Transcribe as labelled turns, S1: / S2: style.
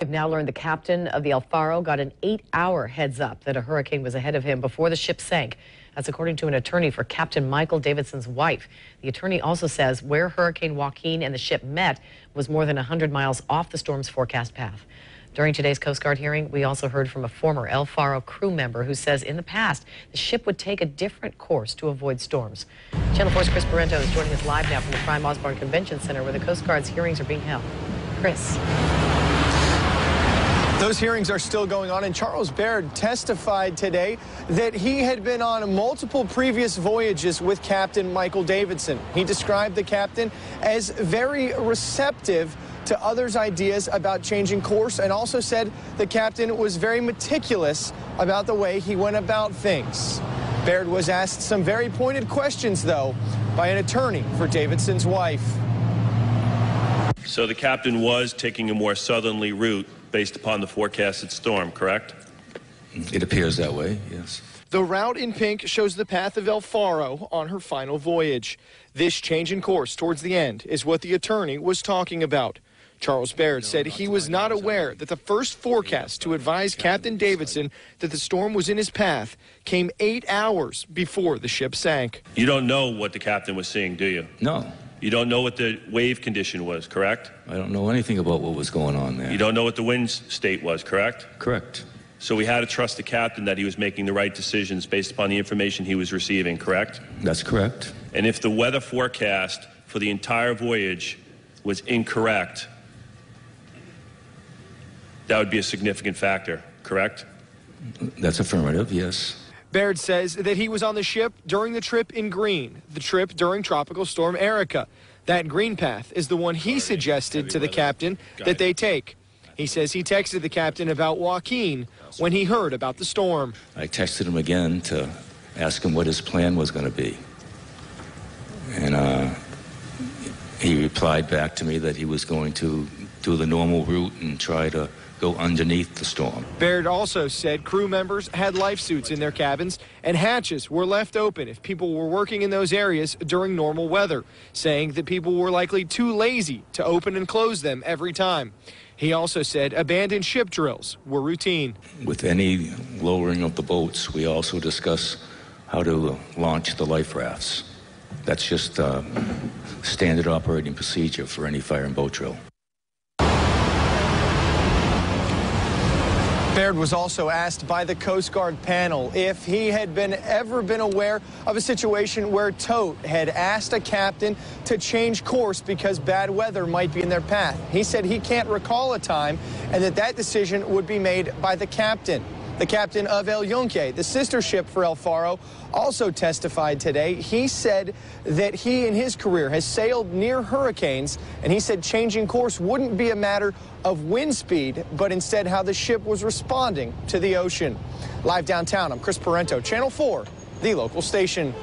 S1: We've now learned the captain of the El Faro got an 8-hour heads up that a hurricane was ahead of him before the ship sank. That's according to an attorney for Captain Michael Davidson's wife. The attorney also says where Hurricane Joaquin and the ship met was more than 100 miles off the storm's forecast path. During today's Coast Guard hearing, we also heard from a former El Faro crew member who says in the past the ship would take a different course to avoid storms. Channel 4's Chris Parento is joining us live now from the Prime Osborne Convention Center where the Coast Guard's hearings are being held. Chris.
S2: Those hearings are still going on, and Charles Baird testified today that he had been on multiple previous voyages with Captain Michael Davidson. He described the captain as very receptive to others' ideas about changing course, and also said the captain was very meticulous about the way he went about things. Baird was asked some very pointed questions, though, by an attorney for Davidson's wife.
S3: So the captain was taking a more southerly route based upon the forecasted storm, correct?
S4: It appears that way, yes.
S2: The route in pink shows the path of El Faro on her final voyage. This change in course towards the end is what the attorney was talking about. Charles Baird said he was not aware that the first forecast to advise Captain Davidson that the storm was in his path came 8 hours before the ship sank.
S3: You don't know what the captain was seeing, do you?
S4: No.
S3: You don't know what the wave condition was, correct?
S4: I don't know anything about what was going on there.
S3: You don't know what the wind state was, correct?
S4: Correct.
S3: So we had to trust the captain that he was making the right decisions based upon the information he was receiving, correct?
S4: That's correct.
S3: And if the weather forecast for the entire voyage was incorrect, that would be a significant factor, correct?
S4: That's affirmative, yes.
S2: Baird says that he was on the ship during the trip in green, the trip during Tropical Storm Erica. That green path is the one he suggested to the captain that they take. He says he texted the captain about Joaquin when he heard about the storm.
S4: I texted him again to ask him what his plan was going to be. And he replied back to me that he was going to do the normal route and try to go underneath the storm.
S2: Baird also said crew members had life suits in their cabins and hatches were left open if people were working in those areas during normal weather, saying that people were likely too lazy to open and close them every time. He also said abandoned ship drills were routine.
S4: With any lowering of the boats, we also discuss how to launch the life rafts. That's just standard operating procedure for any fire and boat drill.
S2: Baird was also asked by the Coast Guard panel if he had ever been aware of a situation where TOTE had asked a captain to change course because bad weather might be in their path. He said he can't recall a time and that decision would be made by the captain. The captain of El Yunque, the sister ship for El Faro, also testified today. He said that he in his career has sailed near hurricanes, and he said changing course wouldn't be a matter of wind speed, but instead how the ship was responding to the ocean. Live downtown, I'm Chris Parento, Channel 4, the local station.